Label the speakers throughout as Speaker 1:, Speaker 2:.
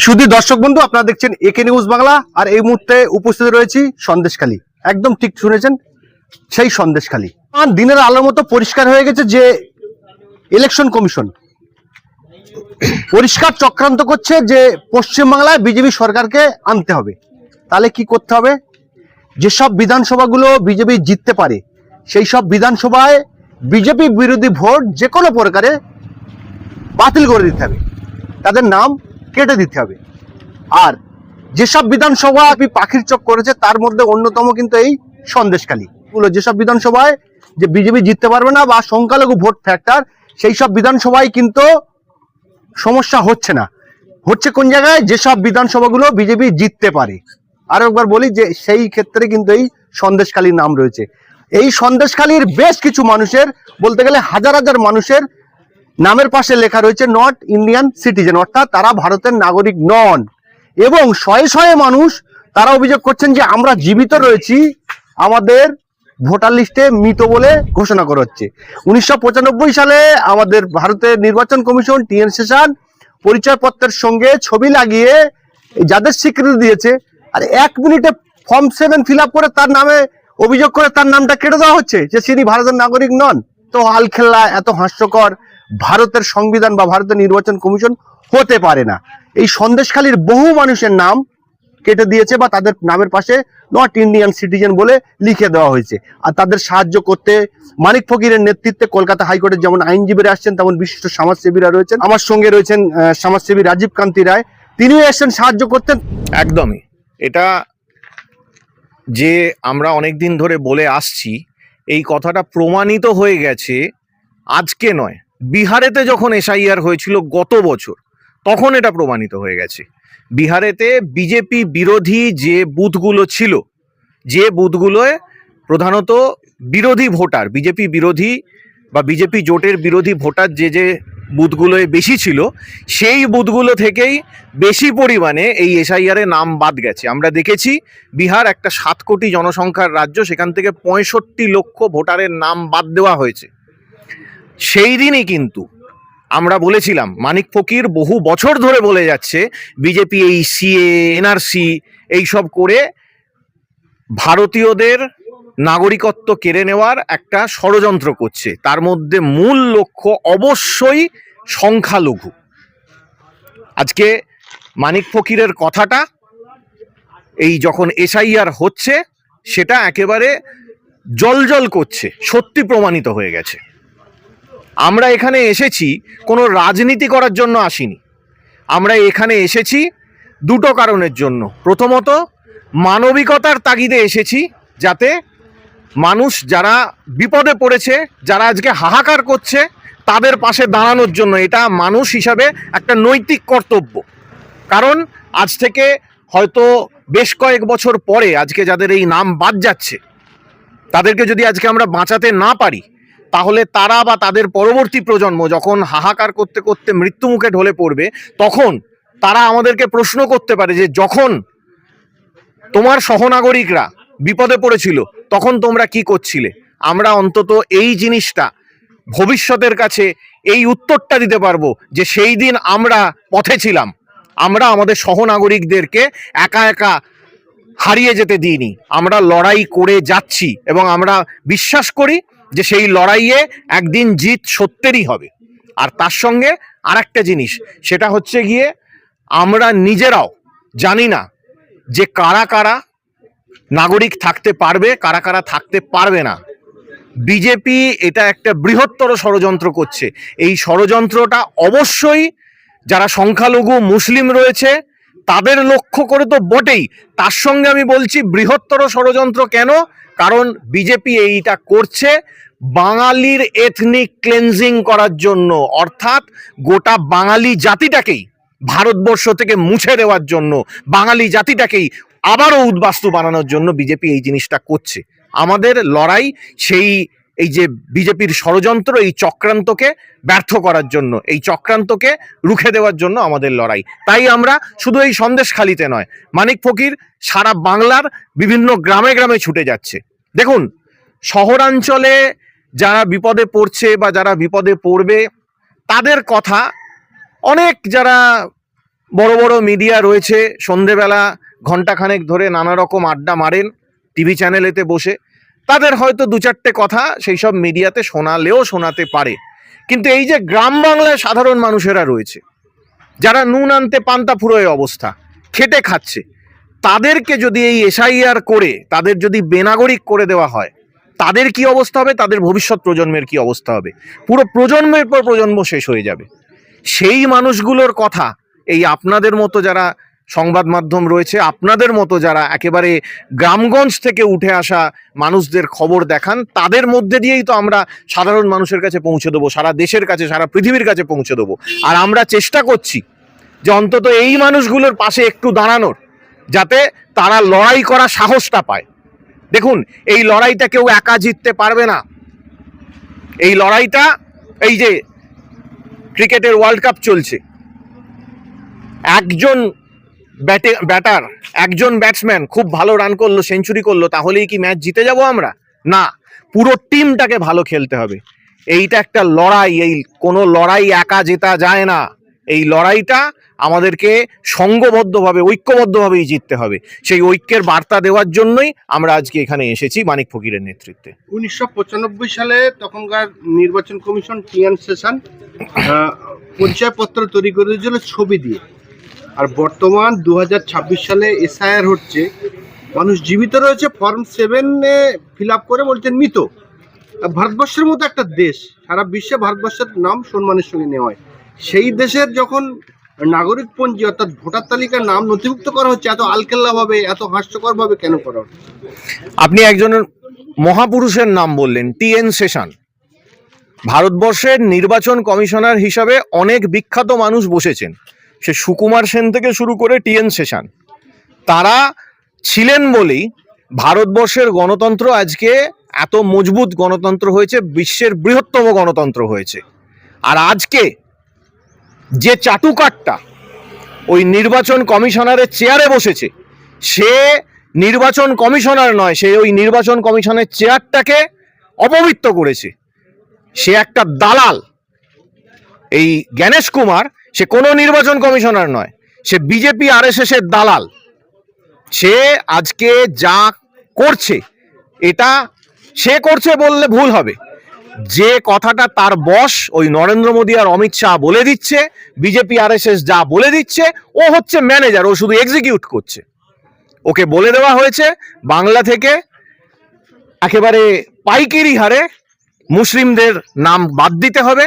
Speaker 1: শুধু দর্শক বন্ধু, আপনারা দেখছেন একে নিউজ বাংলা। আর এই মুহূর্তে উপস্থিত রয়েছি সন্দেশখালী। একদম ঠিক শুনেছেন, সেই সন্দেশখালী দিনের আলোর মতো পরিষ্কার হয়ে গেছে যে ইলেকশন কমিশন পরিষ্কার চক্রান্ত করছে যে পশ্চিমবাংলায় বিজেপি সরকারকে আনতে হবে। তাহলে কি করতে হবে? যেসব বিধানসভাগুলো বিজেপি জিততে পারে সেই সব বিধানসভায় বিজেপি বিরোধী ভোট যে কোনো প্রকারে বাতিল করে দিতে হবে, তাদের নাম কেটে দিতে হবে। আর যেসব বিধানসভা পাখির চোখ করেছে তার মধ্যে অন্যতম কিন্তু এই সন্দেশখালী গুলো। যেসব বিধানসভায় যে বিজেপি জিততে পারবে না বা সংখ্যালঘু ভোট ফ্যাক্টর, সেই সব বিধানসভায় কিন্তু সমস্যা হচ্ছে না। হচ্ছে কোন জায়গায়? যেসব বিধানসভাগুলো বিজেপি জিততে পারে। আরো একবার বলি যে সেই ক্ষেত্রে কিন্তু এই সন্দেশখালীর নাম রয়েছে। এই সন্দেশখালীর বেশ কিছু মানুষের, বলতে গেলে হাজার হাজার মানুষের নামের পাশে লেখা রয়েছে নট ইন্ডিয়ান সিটিজেন, অর্থাৎ তারা ভারতের নাগরিক নন। এবং শয়ে শয়ে মানুষ তারা অভিযোগ করছেন যে আমরা জীবিত রয়েছি, আমাদের ভোটার লিস্টে মৃত বলে ঘোষণা করা হচ্ছে। 1995 সালে আমাদের ভারতের নির্বাচন কমিশন টিএন সেশন পরিচয়পত্রের সঙ্গে ছবি লাগিয়ে যাদের স্বীকৃতি দিয়েছে, আর 1 মিনিটে ফর্ম 7 ফিল আপ করে তার নামে অভিযোগ করে তার নামটা কেটে দেওয়া হচ্ছে যে তিনি ভারতের নাগরিক নন। তো হালখেল্লা, এত হাস্যকর ভারতের সংবিধান বা ভারতের নির্বাচন কমিশন হতে পারে না। এই সন্দেশখালীর বহু মানুষের নাম কেটে দিয়েছে বা তাদের নামের পাশে নট ইন্ডিয়ান সিটিজেন বলে লিখে দেওয়া হয়েছে। আর তাদের সাহায্য করতে মানিক ফকিরের নেতৃত্বে কলকাতা হাইকোর্টের যেমন আইনজীবীরা আসছেন, তেমন বিশিষ্ট সমাজসেবীরা রয়েছেন। আমার সঙ্গে রয়েছেন সমাজসেবী রাজীব কান্তি রায়, তিনিও এসেছেন সাহায্য করতেন।
Speaker 2: একদমই, এটা যে আমরা অনেক দিন ধরে বলে আসছি, এই কথাটা প্রমাণিত হয়ে গেছে আজকে নয়। বিহারেতে যখন এসআইআর হয়েছিল গত বছর, তখন এটা প্রমাণিত হয়ে গেছে। বিহারেতে বিজেপি বিরোধী যে বুথগুলো ছিল, যে বুথগুলোয় প্রধানত বিরোধী ভোটার, বিজেপি বিরোধী বা বিজেপি জোটের বিরোধী ভোটার যে বুথগুলোয় বেশি ছিল, সেই বুথগুলো থেকেই বেশি পরিমাণে এই এসআইআরে নাম বাদ গেছে। আমরা দেখেছি বিহার একটা 7 কোটি জনসংখ্যার রাজ্য, সেখান থেকে 65 লক্ষ ভোটারের নাম বাদ দেওয়া হয়েছে। সেই দিনই কিন্তু আমরা বলেছিলাম, মানিক ফকির বহু বছর ধরে বলে যাচ্ছে বিজেপি এই সিএ এনআরসি এইসব করে ভারতীয়দের নাগরিকত্ব কেড়ে নেওয়ার একটা ষড়যন্ত্র করছে। তার মধ্যে মূল লক্ষ্য অবশ্যই সংখ্যালঘু। আজকে মানিক ফকিরের কথাটা এই যখন এসআইআর হচ্ছে, সেটা একেবারে জ্বলজ্বল করছে, সত্যি প্রমাণিত হয়ে গেছে। আমরা এখানে এসেছি কোনো রাজনীতি করার জন্য আসিনি। আমরা এখানে এসেছি দুটো কারণের জন্য। প্রথমত, মানবিকতার তাগিদে এসেছি, যাতে মানুষ যারা বিপদে পড়েছে, যারা আজকে হাহাকার করছে, তাদের পাশে দাঁড়ানোর জন্য। এটা মানুষ হিসাবে একটা নৈতিক কর্তব্য। কারণ আজ থেকে হয়তো বেশ কয়েক বছর পরে আজকে যাদের এই নাম বাদ যাচ্ছে, তাদেরকে যদি আজকে আমরা বাঁচাতে না পারি, তাহলে তারা বা তাদের পরবর্তী প্রজন্ম যখন হাহাকার করতে করতে মৃত্যুমুখে ঢলে পড়বে, তখন তারা আমাদেরকে প্রশ্ন করতে পারে যে যখন তোমার সহনাগরিকরা বিপদে পড়েছিল তখন তোমরা কি করছিলে। আমরা অন্তত এই জিনিসটা ভবিষ্যতের কাছে এই উত্তরটা দিতে পারবো যে সেই দিন আমরা পথে ছিলাম, আমরা আমাদের সহনাগরিকদেরকে একা একা হারিয়ে যেতে দিইনি, আমরা লড়াই করে যাচ্ছি এবং আমরা বিশ্বাস করি যে সেই লড়াইয়ে একদিন জিত সত্যেরই হবে। আর তার সঙ্গে আর একটা জিনিস, সেটা হচ্ছে গিয়ে আমরা নিজেরাও জানি না যে কারা কারা নাগরিক থাকতে পারবে, কারা কারা থাকতে পারবে না। বিজেপি এটা একটা বৃহত্তর ষড়যন্ত্র করছে। এই ষড়যন্ত্রটা অবশ্যই যারা সংখ্যালঘু মুসলিম রয়েছে তাদের লক্ষ্য করে তো বটেই, তার সঙ্গে আমি বলছি বৃহত্তর ষড়যন্ত্র কেন? কারণ বিজেপি এইটা করছে বাঙালির এথনিক ক্লেনজিং করার জন্য, অর্থাৎ গোটা বাঙালি জাতিটাকেই ভারতবর্ষ থেকে মুছে দেওয়ার জন্য, বাঙালি জাতিটাকেই আবারও উদ্বাস্তু বানানোর জন্য বিজেপি এই জিনিসটা করছে। আমাদের লড়াই এই যে বিজেপির ষড়যন্ত্র, এই চক্রান্তকে ব্যর্থ করার জন্য, এই চক্রান্তকে রুখে দেওয়ার জন্য আমাদের লড়াই। তাই আমরা শুধু এই সন্দেশখালীতে নয়, মানিক ফকির সারা বাংলার বিভিন্ন গ্রামে গ্রামে ছুটে যাচ্ছে। দেখুন, শহরাঞ্চলে যারা বিপদে পড়ছে বা যারা বিপদে পড়বে, তাদের কথা অনেক যারা বড় বড় মিডিয়া রয়েছে, সন্ধেবেলা ঘন্টাখানেক ধরে নানা রকম আড্ডা মারেন টিভি চ্যানেলেতে বসে, তাদের হয়তো দু চারটে কথা সেই সব মিডিয়াতে শোনালেও শোনাতে পারে। কিন্তু এই যে গ্রাম বাংলায় সাধারণ মানুষেরা রয়েছে, যারা নুন আনতে পান্তা ফুরোয় অবস্থা, খেটে খাচ্ছে, তাদেরকে যদি এই এসআইআর করে তাদের যদি বেনাগরিক করে দেওয়া হয়, তাদের কি অবস্থা হবে, তাদের ভবিষ্যৎ প্রজন্মের কি অবস্থা হবে? পুরো প্রজন্মের পর প্রজন্ম শেষ হয়ে যাবে। সেই মানুষগুলোর কথা এই আপনাদের মতো যারা সংবাদ মাধ্যম রয়েছে, আপনাদের মতো যারা একেবারে গ্রামগঞ্জ থেকে উঠে আসা মানুষদের খবর দেখান, তাদের মধ্যে দিয়েই তো আমরা সাধারণ মানুষের কাছে পৌঁছে দেবো, সারা দেশের কাছে, সারা পৃথিবীর কাছে পৌঁছে দেবো। আর আমরা চেষ্টা করছি যে অন্তত এই মানুষগুলোর পাশে একটু দাঁড়ানোর, যাতে তারা লড়াই করার সাহসটা পায়। দেখুন, এই লড়াইটা কেউ একা জিততে পারবে না। এই লড়াইটা, এই যে ক্রিকেটের ওয়ার্ল্ড কাপ চলছে, একজন ব্যাটার, একজন ব্যাটসম্যান খুব ভালো রান করলো, সেঞ্চুরি করলো, তাহলেই কি ম্যাচ জিতে যাব আমরা? না, পুরো টিমটাকে ভালো খেলতে হবে। এইটা একটা লড়াই, এই কোনো লড়াই একা জেতা যায় না। এই লড়াইটা আমাদেরকে সংঘবদ্ধভাবে, ঐক্যবদ্ধভাবেই জিততে হবে। সেই ঐক্যের বার্তা দেওয়ার জন্যই আমরা আজকে এখানে এসেছি মানিক ফকিরের নেতৃত্বে।
Speaker 3: 1995 সালে তখনকার নির্বাচন কমিশন টিএন সেশন পরিচয়পত্র তৈরি করে দিয়েছিল ছবি দিয়ে, আর বর্তমান 2026 সালে এসআইআর হচ্ছে, মানুষ জীবিত রয়েছে, ফর্ম 7 ফিল আপ করে বলছেন মৃত। ভারতবর্ষের মতো একটা দেশ, সারা বিশ্বে ভারতবর্ষের নাম সম্মানের সঙ্গে নেওয়া হয়, সেই দেশের যখন নাগরিকপঞ্জি অর্থাৎ ভোটার তালিকার নাম নথিভুক্ত করা হচ্ছে, এত আলকেল্লাভাবে, এত হাস্যকরভাবে কেন করা হচ্ছে?
Speaker 2: আপনি একজন মহাপুরুষের নাম বললেন, টিএন সেশন। ভারতবর্ষের নির্বাচন কমিশনার হিসাবে অনেক বিখ্যাত মানুষ বসেছেন, সে সুকুমার সেন থেকে শুরু করে টিএন সেশন। তারা ছিলেন বলেই ভারতবর্ষের গণতন্ত্র আজকে এত মজবুত গণতন্ত্র হয়েছে, বিশ্বের বৃহত্তম গণতন্ত্র হয়েছে। আর আজকে যে চাটুকারটা ওই নির্বাচন কমিশনারের চেয়ারে বসেছে, সে নির্বাচন কমিশনার নয়, সে ওই নির্বাচন কমিশনের চেয়ারটাকে অপবিত্র করেছে। সে একটা দালাল। এই জ্ঞানেশ কুমার, সে কোনো নির্বাচন কমিশনার নয়, সে বিজেপি আরএসএস এর দালাল। সে আজকে যা করছে, এটা সে করছে বললে ভুল হবে। যে কথাটা তার বস ওই নরেন্দ্র মোদী আর অমিত শাহ বলে দিচ্ছে, বিজেপি আরএসএস যা বলে দিচ্ছে, ও হচ্ছে ম্যানেজার, ও শুধু এক্সিকিউট করছে। ওকে বলে দেওয়া হয়েছে বাংলা থেকে একেবারে পাইকারি হারে মুসলিমদের নাম বাদ দিতে হবে,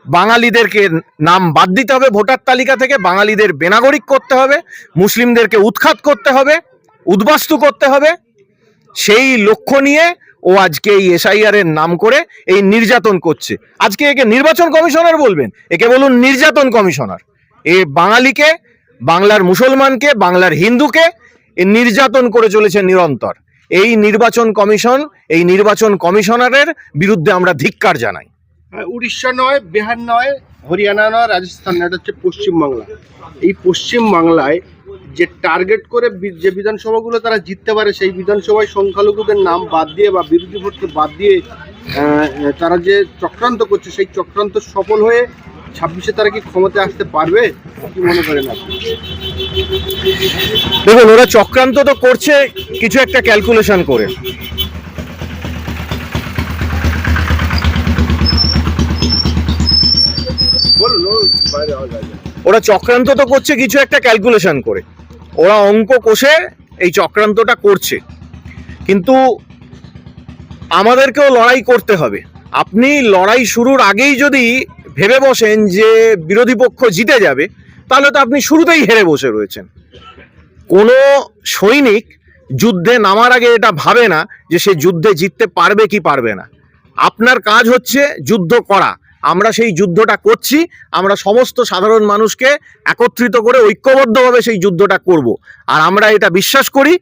Speaker 2: বাঙালিদেরকে নাম বাদ দিতে হবে ভোটার তালিকা থেকে, বাঙালিদের বেনাগরিক করতে হবে, মুসলিমদেরকে উৎখাত করতে হবে, উদ্বাস্তু করতে হবে। সেই লক্ষ্য নিয়ে ও আজকে এই এসআইআর এর নাম করে এই নির্যাতন করছে। আজকে একে নির্বাচন কমিশনার বলবেন, একে বলুন নির্যাতন কমিশনার। এ বাঙালিকে, বাংলার মুসলমানকে, বাংলার হিন্দুকে এ নির্যাতন করে চলেছে নিরন্তর। এই নির্বাচন কমিশন, এই নির্বাচন কমিশনারের বিরুদ্ধে আমরা ধিক্কার জানাই।
Speaker 3: উড়িষ্যা নয়, বিহার নয়, হরিয়ানা নয়, রাজস্থান নয়, এটা হচ্ছে পশ্চিমবাংলা। এই পশ্চিমবাংলায় যে টার্গেট করে যে বিধানসভাগুলো তারা জিততে পারে, সেই বিধানসভায় সংখ্যালঘুদের নাম বাদ দিয়ে বা বিরোধী ভোটকে বাদ দিয়ে তারা যে চক্রান্ত করছে, সেই চক্রান্ত সফল হয়ে 26-এ তারা কি ক্ষমতায় আসতে পারবে, কি মনে করেন আপনি?
Speaker 2: দেখুন, ওরা চক্রান্ত তো করছে কিছু একটা ক্যালকুলেশন করে। ওরা চক্রান্ত তো করছে কিছু একটা ক্যালকুলেশন করে, ওরা অঙ্ক কষে এই চক্রান্তটা করছে। কিন্তু আমাদেরকেও লড়াই করতে হবে। আপনি লড়াই শুরুর আগেই যদি ভেবে বসেন যে বিরোধী পক্ষ জিতে যাবে, তাহলে তো আপনি শুরুতেই হেরে বসে রয়েছেন। কোনো সৈনিক যুদ্ধে নামার আগে এটা ভাবে না যে সে যুদ্ধে জিততে পারবে কি পারবে না। আপনার কাজ হচ্ছে যুদ্ধ করা। আমরা সেই যুদ্ধটা করছি, আমরা সমস্ত সাধারণ মানুষকে একত্রিত করে ঐক্যবদ্ধভাবে সেই যুদ্ধটা করব। আর আমরা এটা বিশ্বাস করি,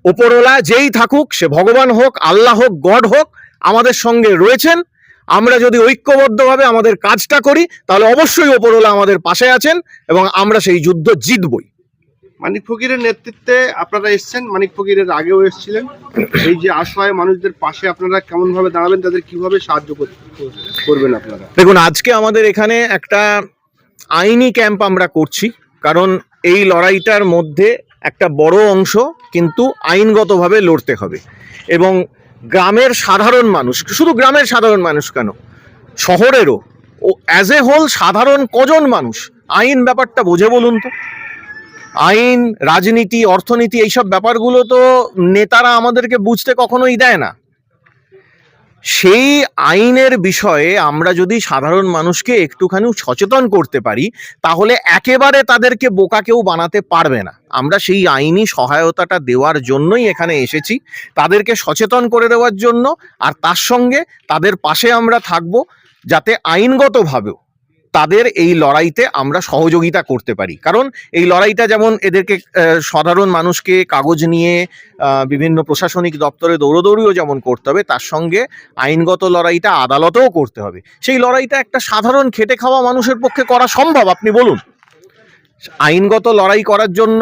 Speaker 2: ওপরওয়ালা যেই থাকুক, সে ভগবান হোক, আল্লাহ হোক, গড হোক, আমাদের সঙ্গে রয়েছেন। আমরা যদি ঐক্যবদ্ধভাবে আমাদের কাজটা করি, তাহলে অবশ্যই ওপরওয়ালা আমাদের পাশে আছেন এবং আমরা সেই যুদ্ধ জিতবই।
Speaker 3: মানিক ফকিরের নেতৃত্বে আপনারা এসছেন, মানিক ফকিরের আগেও এসেছিলেন। এই যে অসহায় মানুষদের পাশে আপনারা কেমন ভাবে দাঁড়াবেন, তাদের কিভাবে সাহায্য করবেন আপনারা?
Speaker 2: দেখুন, আজকে আমাদের এখানে একটা আইনি ক্যাম্প আমরা করছি। কারণ এই লড়াইটার মধ্যে একটা বড় অংশ কিন্তু আইনগতভাবে লড়তে হবে। এবং গ্রামের সাধারণ মানুষ, শুধু গ্রামের সাধারণ মানুষ কেন, শহরেরও ও অ্যাজ এ হোল সাধারণ কজন মানুষ আইন ব্যাপারটা বোঝে বলুন তো? আইন, রাজনীতি, অর্থনীতি এইসব ব্যাপারগুলো তো নেতারা আমাদেরকে বুঝতে কখনোই দেয় না। সেই আইনের বিষয়ে আমরা যদি সাধারণ মানুষকে একটুখানি সচেতন করতে পারি, তাহলে একেবারে তাদেরকে বোকা কেউ বানাতে পারবে না। আমরা সেই আইনি সহায়তাটা দেওয়ার জন্যই এখানে এসেছি, তাদেরকে সচেতন করে দেওয়ার জন্য। আর তার সঙ্গে তাদের পাশে আমরা থাকব, যাতে আইনগতভাবেও তাদের এই লড়াইতে আমরা সহযোগিতা করতে পারি। কারণ এই লড়াইটা যেমন এদেরকে সাধারণ মানুষকে কাগজ নিয়ে বিভিন্ন প্রশাসনিক দপ্তরে দৌড়োদৌড়িও যেমন করতে হবে, তার সঙ্গে আইনগত লড়াইটা আদালতেও করতে হবে। সেই লড়াইটা একটা সাধারণ খেটে খাওয়া মানুষের পক্ষে করা সম্ভব? আপনি বলুন। আইনগত লড়াই করার জন্য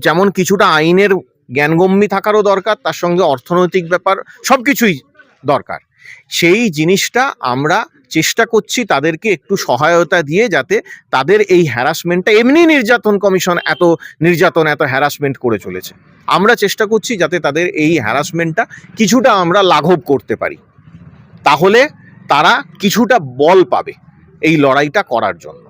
Speaker 2: যেমন কিছুটা আইনের জ্ঞানগম্যি থাকারও দরকার, তার সঙ্গে অর্থনৈতিক ব্যাপার সবকিছুই দরকার। সেই জিনিসটা আমরা চেষ্টা করছি তাদেরকে একটু সহায়তা দিয়ে, যাতে তাদের এই হ্যারাসমেন্টটা, এমনি নির্যাতন কমিশন এত নির্যাতন, এত হ্যারাসমেন্ট করে চলেছে, আমরা চেষ্টা করছি যাতে তাদের এই হ্যারাসমেন্টটা কিছুটা আমরা লাঘব করতে পারি। তাহলে তারা কিছুটা বল পাবে এই লড়াইটা করার জন্য।